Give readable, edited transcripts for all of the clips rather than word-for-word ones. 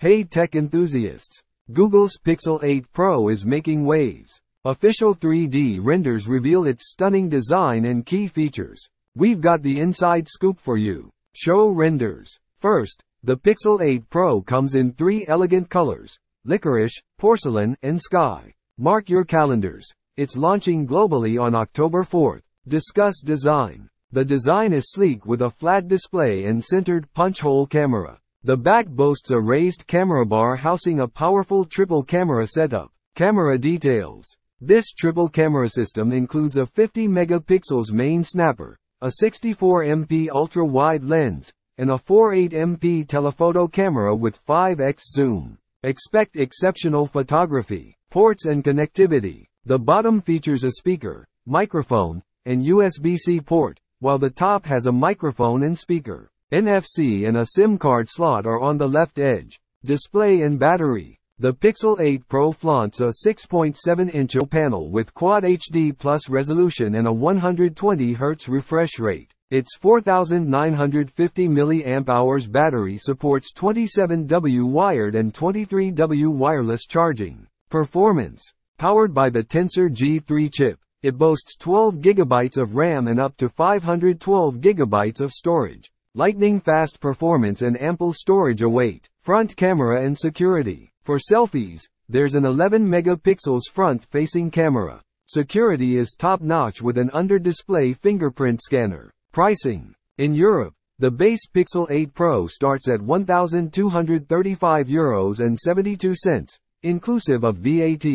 Hey tech enthusiasts! Google's Pixel 8 Pro is making waves. Official 3D renders reveal its stunning design and key features. We've got the inside scoop for you. Show renders. First, the Pixel 8 Pro comes in 3 elegant colors: licorice, porcelain, and sky. Mark your calendars. It's launching globally on October 4th. Discuss design. The design is sleek with a flat display and centered punch-hole camera. The back boasts a raised camera bar housing a powerful triple camera setup. Camera details. This triple camera system includes a 50 megapixels main snapper, a 64MP ultra-wide lens, and a 48MP telephoto camera with 5x zoom. Expect exceptional photography, ports and connectivity. The bottom features a speaker, microphone, and USB-C port, while the top has a microphone and speaker. NFC and a SIM card slot are on the left edge. Display and battery. The Pixel 8 Pro flaunts a 6.7-inch panel with Quad HD Plus resolution and a 120Hz refresh rate. Its 4950 mAh battery supports 27W wired and 23W wireless charging. Performance. Powered by the Tensor G3 chip, it boasts 12 GB of RAM and up to 512 GB of storage. Lightning-fast performance and ample storage await. Front camera and security. For selfies, there's an 11 megapixels front-facing camera. Security is top-notch with an under-display fingerprint scanner. Pricing. In Europe, the base Pixel 8 Pro starts at €1,235.72, inclusive of VAT.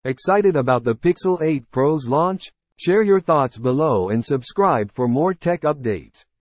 Excited about the Pixel 8 Pro's launch? Share your thoughts below and subscribe for more tech updates.